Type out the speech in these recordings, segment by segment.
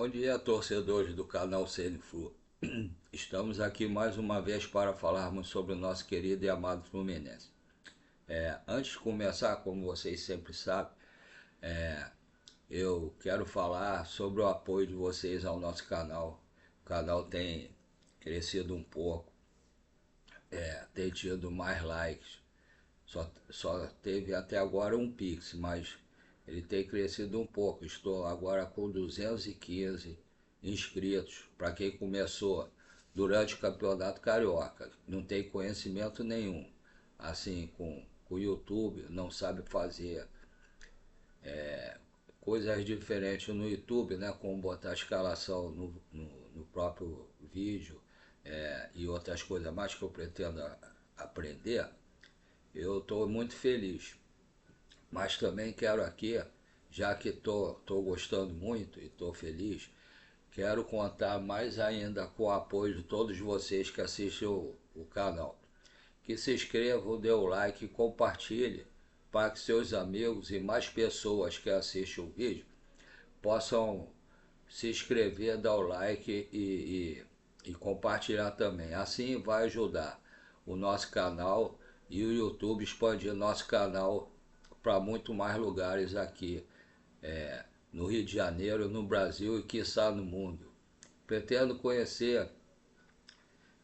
Bom dia, torcedores do canal CNFlu. Estamos aqui mais uma vez para falarmos sobre o nosso querido e amado Fluminense. Antes de começar, como vocês sempre sabem, eu quero falar sobre o apoio de vocês ao nosso canal. O canal tem crescido um pouco, tem tido mais likes. Só teve até agora um Pix, mas ele tem crescido um pouco. Estou agora com 215 inscritos. Para quem começou durante o Campeonato Carioca, não tem conhecimento nenhum, assim, com o YouTube, não sabe fazer coisas diferentes no YouTube, né? Como botar a escalação no próprio vídeo, e outras coisas mais que eu pretendo aprender. Eu estou muito feliz, mas também quero aqui, já que tô gostando muito e estou feliz, quero contar mais ainda com o apoio de todos vocês que assistem o canal. Que se inscrevam, dê o like e compartilhe para que seus amigos e mais pessoas que assistem o vídeo possam se inscrever, dar o like e compartilhar também. Assim vai ajudar o nosso canal e o YouTube expandir nosso canal para muito mais lugares aqui no Rio de Janeiro, no Brasil e quiçá no mundo. Pretendo conhecer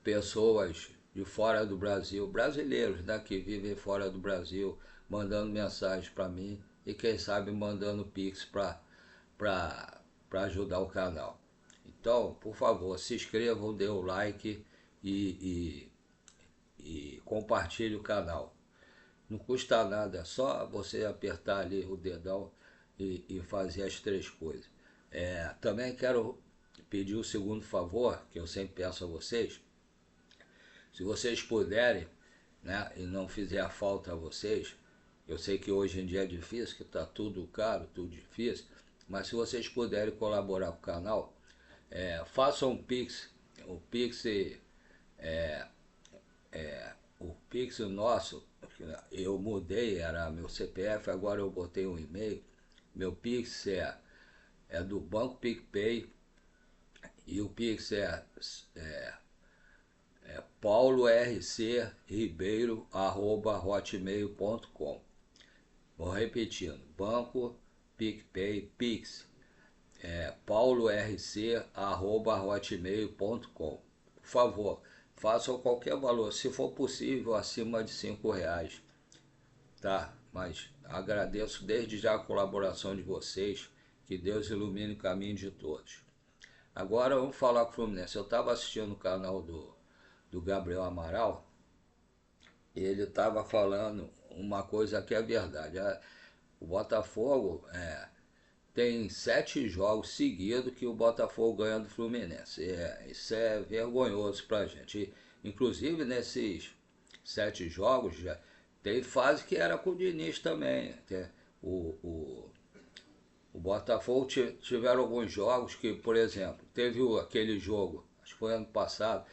pessoas de fora do Brasil, brasileiros, né, que vivem fora do Brasil, mandando mensagens para mim e quem sabe mandando pix para ajudar o canal. Então, por favor, se inscrevam, dê o like e compartilhe o canal. Não custa nada, é só você apertar ali o dedão e fazer as três coisas. Também quero pedir o segundo favor, que eu sempre peço a vocês. Se vocês puderem, né, e não fizer falta a vocês, eu sei que hoje em dia é difícil, que está tudo caro, tudo difícil, mas se vocês puderem colaborar com o canal, façam um Pix. O Pix o Pix nosso, eu mudei, era meu CPF, agora eu botei um e-mail. Meu Pix é do Banco PicPay e o Pix é paulorcribeiro@hotmail.com. Vou repetindo, Banco PicPay Pix paulorc@hotmail.com. Por favor, façam qualquer valor, se for possível, acima de R$ 5, tá? Mas agradeço desde já a colaboração de vocês, que Deus ilumine o caminho de todos. Agora vamos falar com o Fluminense. Eu estava assistindo o canal do Gabriel Amaral e ele estava falando uma coisa que é verdade. O Botafogo tem 7 jogos seguidos que o Botafogo ganha do Fluminense. Isso é vergonhoso pra gente. Inclusive nesses 7 jogos já tem fase que era com o Diniz também. O Botafogo tiveram alguns jogos que, por exemplo, teve aquele jogo, acho que foi ano passado,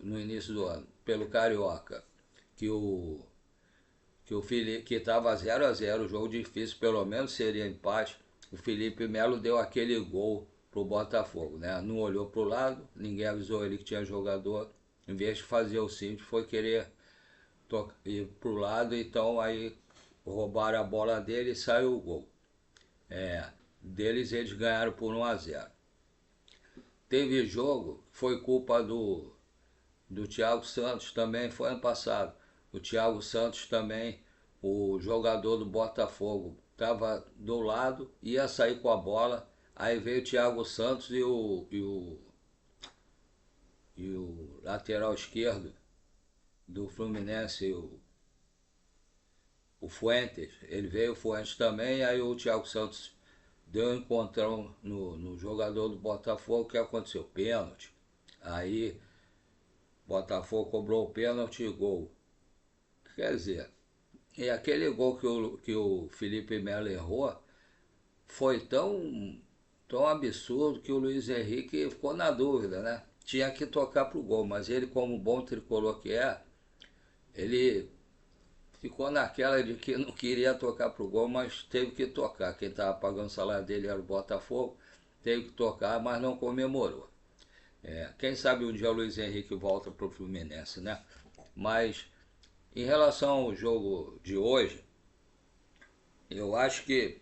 no início do ano, pelo Carioca, que o Felipe, que estava 0 a 0, jogo difícil, pelo menos seria empate. O Felipe Melo deu aquele gol pro Botafogo, né? Não olhou pro lado, ninguém avisou ele que tinha jogador. Em vez de fazer o simples, foi querer ir pro lado, então aí roubaram a bola dele e saiu o gol. Eles ganharam por 1 a 0. Teve jogo, foi culpa do Thiago Santos também, foi ano passado. O Thiago Santos também, o jogador do Botafogo, estava do lado, ia sair com a bola, aí veio o Thiago Santos e o lateral esquerdo do Fluminense, o Fuentes, ele veio o Fuentes também, aí o Thiago Santos deu um encontrão no jogador do Botafogo, que aconteceu? Pênalti. Aí Botafogo cobrou o pênalti e gol. Quer dizer, e aquele gol que o Felipe Melo errou foi tão absurdo que o Luiz Henrique ficou na dúvida, né? Tinha que tocar pro gol, mas ele, como bom tricolor que ele ficou naquela de que não queria tocar pro gol, mas teve que tocar. Quem estava pagando o salário dele era o Botafogo. teve que tocar, mas não comemorou. Quem sabe um dia o Luiz Henrique volta para o Fluminense, né? Mas em relação ao jogo de hoje, eu acho que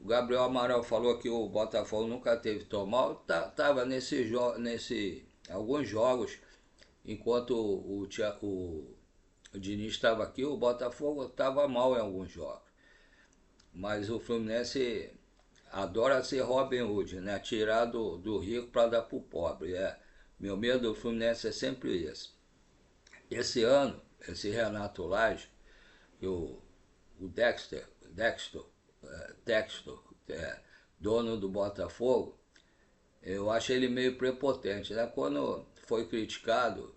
o Gabriel Amaral falou que o Botafogo nunca teve tão mal. Tava alguns jogos, enquanto o Diniz estava aqui, o Botafogo estava mal em alguns jogos. Mas o Fluminense adora ser Robin Hood, né? Tirar do rico para dar para o pobre. Meu medo do Fluminense é sempre esse. Esse ano, esse Renato Lage, o Dexter, dono do Botafogo, eu acho ele meio prepotente, né? Quando foi criticado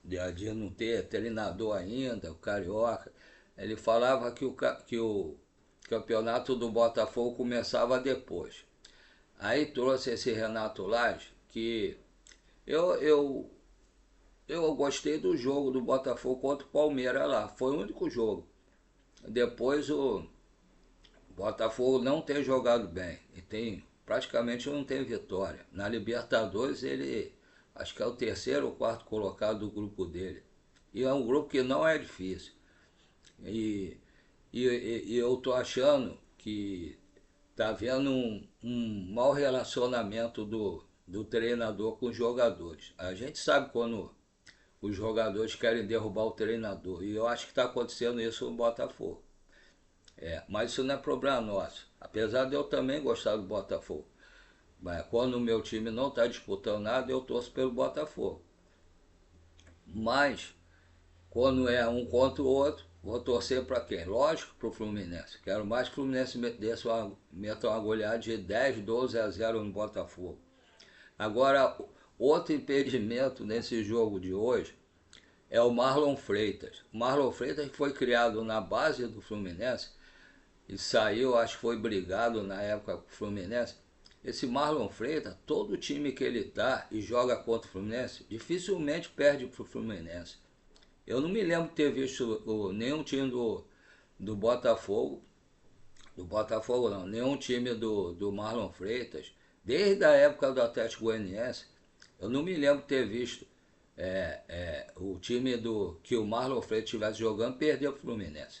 de não ter treinador ainda, o Carioca, ele falava que o campeonato do Botafogo começava depois. Aí trouxe esse Renato Lage, que eu, eu, eu gostei do jogo do Botafogo contra o Palmeiras lá, foi o único jogo. Depois o Botafogo não tem jogado bem, e praticamente não tem vitória. Na Libertadores ele, acho que é o terceiro ou quarto colocado do grupo dele. E é um grupo que não é difícil. E, e eu tô achando que tá havendo um mau relacionamento do treinador com os jogadores. A gente sabe quando os jogadores querem derrubar o treinador. E eu acho que está acontecendo isso no Botafogo. Mas isso não é problema nosso. Apesar de eu também gostar do Botafogo. Mas quando o meu time não está disputando nada, eu torço pelo Botafogo. Mas quando é um contra o outro, vou torcer para quem? Lógico, para o Fluminense. Quero mais que o Fluminense meta uma goleada de 10, 12 a 0 no Botafogo. Agora, outro impedimento nesse jogo de hoje é o Marlon Freitas. O Marlon Freitas que foi criado na base do Fluminense e saiu, acho que foi brigado na época com o Fluminense. Esse Marlon Freitas, todo time que ele tá e joga contra o Fluminense, dificilmente perde para o Fluminense. Eu não me lembro de ter visto nenhum time do Botafogo não, nenhum time do Marlon Freitas, desde a época do Atlético Goianiense, eu não me lembro de ter visto o time que o Marlon Freitas estivesse jogando perder para o Fluminense.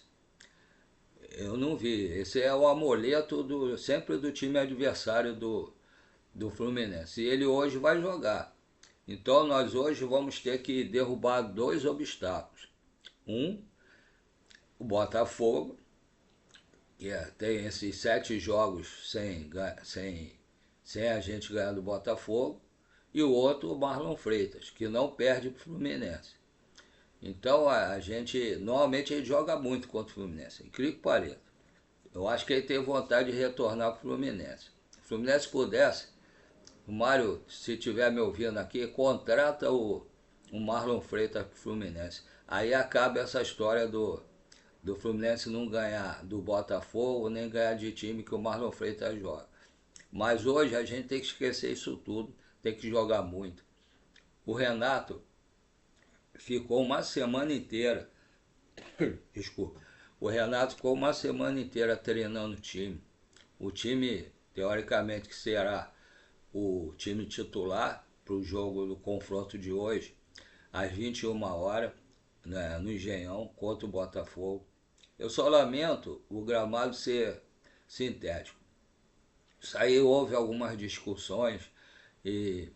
Eu não vi. Esse é o amuleto sempre do time adversário do Fluminense. E ele hoje vai jogar. Então nós hoje vamos ter que derrubar dois obstáculos. Um, o Botafogo, que tem esses 7 jogos sem a gente ganhar do Botafogo. E o outro, o Marlon Freitas, que não perde para o Fluminense. Então normalmente ele joga muito contra o Fluminense, incrível que pareça. Eu acho que ele tem vontade de retornar para o Fluminense. Se o Fluminense pudesse, o Mário, se estiver me ouvindo aqui, contrata o Marlon Freitas para o Fluminense. Aí acaba essa história do Fluminense não ganhar do Botafogo, nem ganhar de time que o Marlon Freitas joga. Mas hoje a gente tem que esquecer isso tudo, tem que jogar muito. O Renato ficou uma semana inteira, desculpa, o Renato ficou uma semana inteira treinando o time. O time, teoricamente, que será o time titular para o jogo do confronto de hoje, às 21 horas, né, no Engenhão, contra o Botafogo. Eu só lamento o gramado ser sintético. Isso aí houve algumas discussões e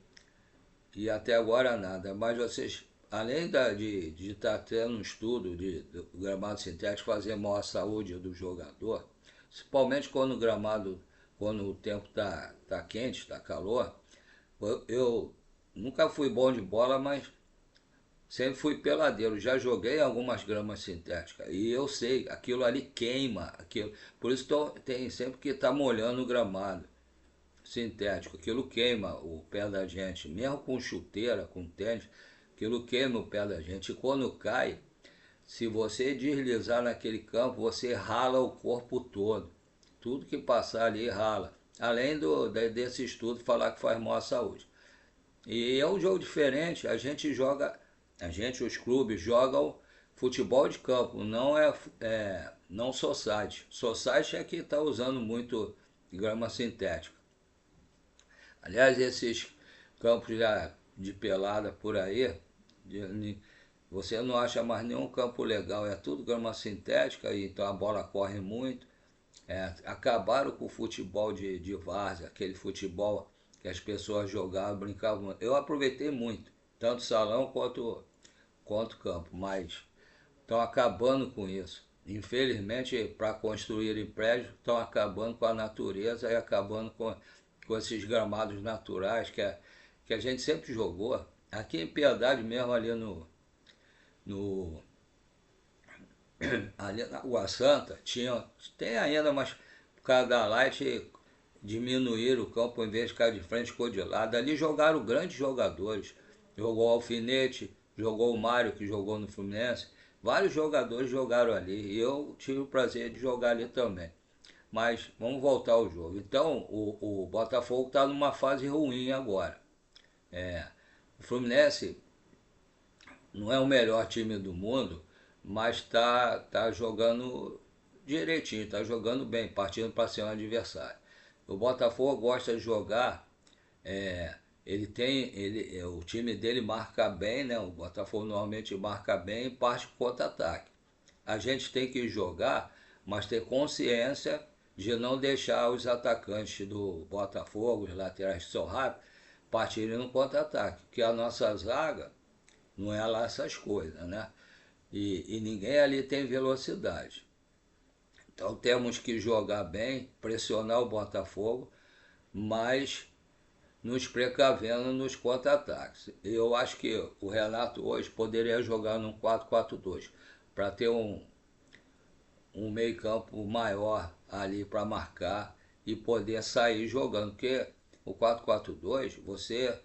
até agora nada. Mas vocês, além de estar tendo um estudo do gramado sintético fazer maior saúde do jogador, principalmente quando o tempo tá quente, está calor, eu nunca fui bom de bola, mas sempre fui peladeiro. Já joguei algumas gramas sintéticas e eu sei, aquilo ali queima, por isso tem sempre que estar molhando o gramado sintético, aquilo queima o pé da gente, mesmo com chuteira, com tênis, aquilo queima o pé da gente. E quando cai, se você deslizar naquele campo, você rala o corpo todo. Tudo que passar ali rala. Além desse estudo falar que faz mal à saúde. E é um jogo diferente, os clubes jogam futebol de campo, não society. Society é que está usando muito grama sintética. Aliás, esses campos de pelada por aí, você não acha mais nenhum campo legal, é tudo grama sintética, e então a bola corre muito. Acabaram com o futebol de várzea, aquele futebol que as pessoas jogavam, brincavam. Eu aproveitei muito, tanto salão quanto campo, mas estão acabando com isso. Infelizmente, para construírem prédios, estão acabando com a natureza e acabando com esses gramados naturais que a gente sempre jogou. Aqui em Piedade mesmo, no, ali na Água Santa, tem ainda, mas por causa da Light diminuíram o campo, em vez de ficar de frente, ficou de lado. Ali jogaram grandes jogadores. Jogou o Alfinete, jogou o Mário, que jogou no Fluminense. Vários jogadores jogaram ali e eu tive o prazer de jogar ali também. Mas vamos voltar ao jogo. Então, o Botafogo está numa fase ruim agora. O Fluminense não é o melhor time do mundo, mas tá jogando direitinho, tá jogando bem, partindo para ser um adversário. O Botafogo gosta de jogar, é, o time dele marca bem, né? O Botafogo normalmente marca bem e parte para contra-ataque. A gente tem que jogar, mas ter consciência de não deixar os atacantes do Botafogo, os laterais que são rápidos, partirem no contra-ataque, porque a nossa zaga não é lá essas coisas, né? E ninguém ali tem velocidade. Então temos que jogar bem, pressionar o Botafogo, mas nos precavendo nos contra-ataques. Eu acho que o Renato hoje poderia jogar num 4-4-2 para ter um meio-campo maior ali para marcar e poder sair jogando, porque o 4-4-2 você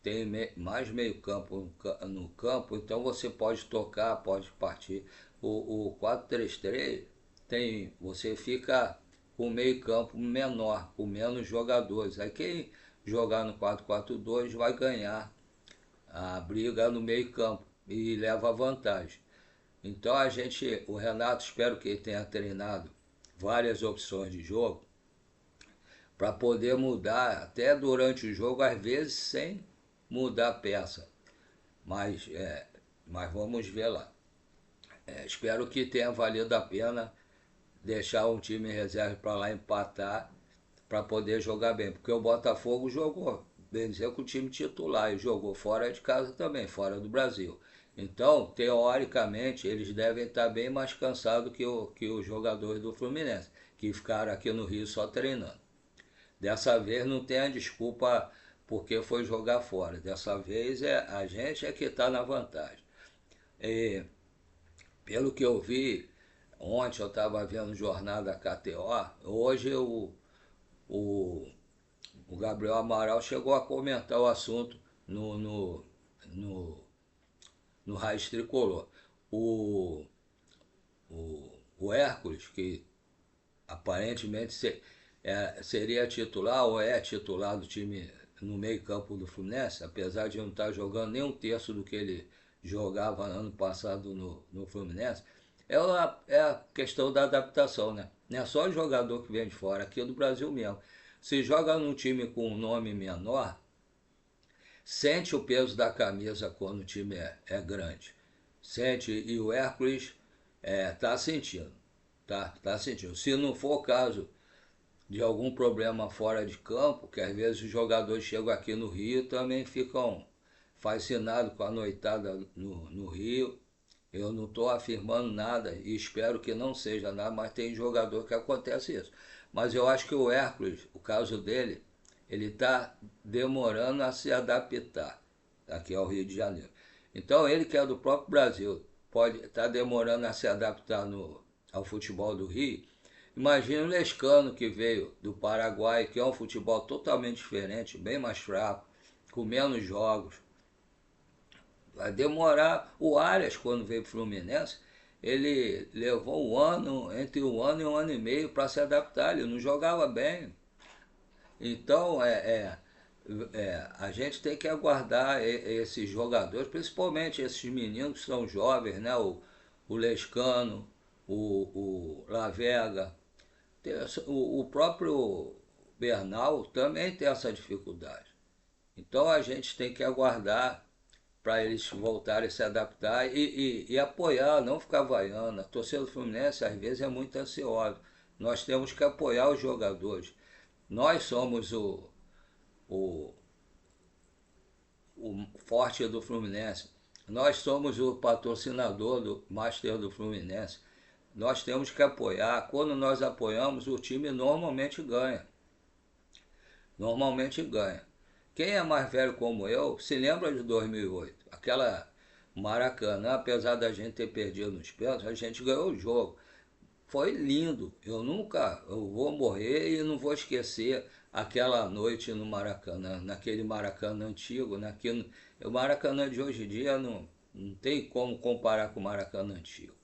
tem mais meio-campo no campo, então você pode tocar, pode partir. O 4-3-3 você fica com meio-campo menor, com menos jogadores. Aí quem jogar no 4-4-2 vai ganhar a briga no meio-campo e leva vantagem. Então o Renato, espero que ele tenha treinado várias opções de jogo para poder mudar até durante o jogo, às vezes sem mudar a peça. Mas, mas vamos ver lá. Espero que tenha valido a pena deixar um time em reserva para lá empatar para poder jogar bem. Porque o Botafogo jogou, bem dizer, com o time titular e jogou fora de casa também, fora do Brasil. Então, teoricamente, eles devem estar bem mais cansados que os jogadores do Fluminense, que ficaram aqui no Rio só treinando. Dessa vez não tem a desculpa porque foi jogar fora. Dessa vez a gente é que está na vantagem. E, pelo que eu vi, ontem eu estava vendo jornada KTO, hoje o, o Gabriel Amaral chegou a comentar o assunto no, no Raiz Tricolor. O, o Hércules, que aparentemente seria titular ou é titular do time no meio campo do Fluminense, apesar de não estar jogando nem um terço do que ele jogava ano passado no Fluminense, é a questão da adaptação, né? Não é só o jogador que vem de fora, aqui é do Brasil mesmo. Se joga num time com um nome menor, sente o peso da camisa quando o time é grande. Sente, e o Hércules tá sentindo. Tá sentindo. Se não for o caso de algum problema fora de campo, que às vezes os jogadores chegam aqui no Rio também ficam fascinados com a noitada no Rio. Eu não estou afirmando nada e espero que não seja nada, mas tem jogador que acontece isso. Mas eu acho que o Hércules, o caso dele, ele está demorando a se adaptar aqui ao Rio de Janeiro. Então ele que é do próprio Brasil, pode estar demorando a se adaptar ao futebol do Rio. Imagina o Lescano que veio do Paraguai, que é um futebol totalmente diferente, bem mais fraco, com menos jogos. Vai demorar. O Arias, quando veio para o Fluminense, ele levou entre um ano e um ano e meio para se adaptar, ele não jogava bem. Então, a gente tem que aguardar esses jogadores, principalmente esses meninos que são jovens, né? O Lescano, o Lavega, o próprio Bernal também tem essa dificuldade. Então a gente tem que aguardar para eles voltarem a se adaptar e apoiar, não ficar vaiando. A torcida do Fluminense às vezes é muito ansiosa. Nós temos que apoiar os jogadores. Nós somos o, o forte do Fluminense. Nós somos o patrocinador do Master do Fluminense. Nós temos que apoiar. Quando nós apoiamos, o time normalmente ganha. Normalmente ganha. Quem é mais velho como eu se lembra de 2008. Aquela Maracanã, apesar da gente ter perdido nos pênaltis, a gente ganhou o jogo. Foi lindo. Eu vou morrer e não vou esquecer aquela noite no Maracanã, naquele Maracanã antigo, o Maracanã de hoje em dia não tem como comparar com o Maracanã antigo.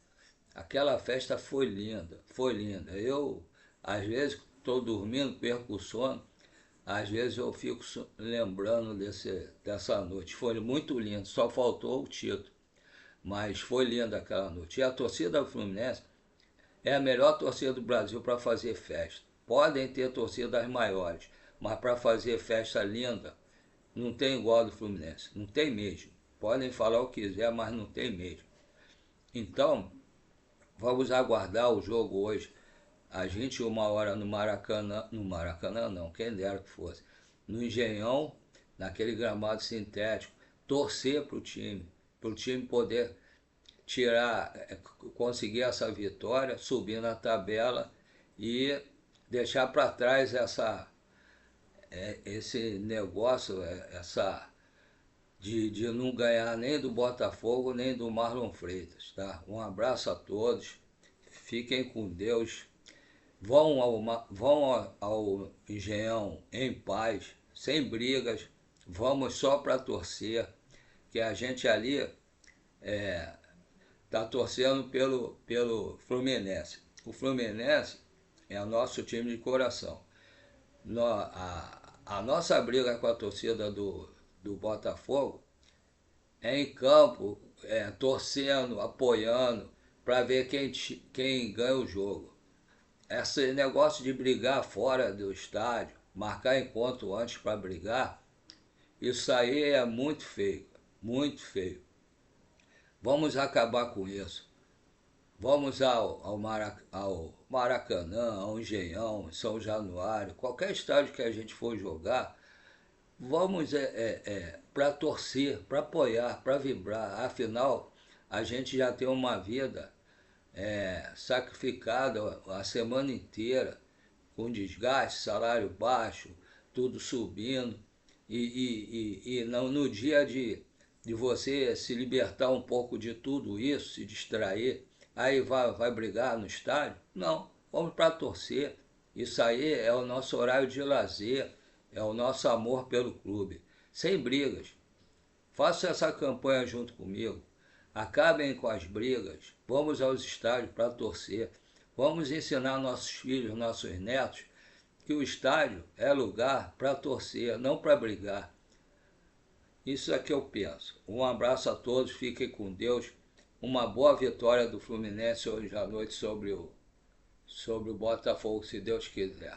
Aquela festa foi linda, foi linda. Eu, às vezes, estou dormindo, perco o sono, às vezes eu fico lembrando dessa noite. Foi muito lindo, só faltou o título, mas foi linda aquela noite. E a torcida do Fluminense é a melhor torcida do Brasil para fazer festa. Podem ter torcidas maiores, mas para fazer festa linda, não tem igual do Fluminense. Não tem mesmo. Podem falar o que quiser, mas não tem mesmo. Então, vamos aguardar o jogo hoje, às 21 horas no Maracanã. No Maracanã não, quem dera que fosse. No Engenhão, naquele gramado sintético. Torcer para o time poder tirar, conseguir essa vitória, subir na tabela e deixar para trás esse negócio, de não ganhar nem do Botafogo nem do Marlon Freitas, tá? Um abraço a todos, fiquem com Deus, vão ao Engenhão em paz, sem brigas, vamos só para torcer, que a gente ali está torcendo pelo Fluminense. O Fluminense é o nosso time de coração. A nossa briga com a torcida do Botafogo é em campo, torcendo, apoiando, para ver quem ganha o jogo. Esse negócio de brigar fora do estádio, marcar encontro antes para brigar, isso aí é muito feio, muito feio. Vamos acabar com isso. Vamos ao Maracanã, ao Engenhão, São Januário, qualquer estádio que a gente for jogar, vamos para torcer, para apoiar, para vibrar. Afinal, a gente já tem uma vida sacrificada a semana inteira, com desgaste, salário baixo, tudo subindo, e no dia de você se libertar um pouco de tudo isso, se distrair, aí vai brigar no estádio? Não, vamos para torcer. Isso aí é o nosso horário de lazer, é o nosso amor pelo clube. Sem brigas. Faça essa campanha junto comigo. Acabem com as brigas. Vamos aos estádios para torcer. Vamos ensinar nossos filhos, nossos netos, que o estádio é lugar para torcer, não para brigar. Isso é que eu penso. Um abraço a todos, fiquem com Deus. Uma boa vitória do Fluminense hoje à noite sobre o Botafogo, se Deus quiser.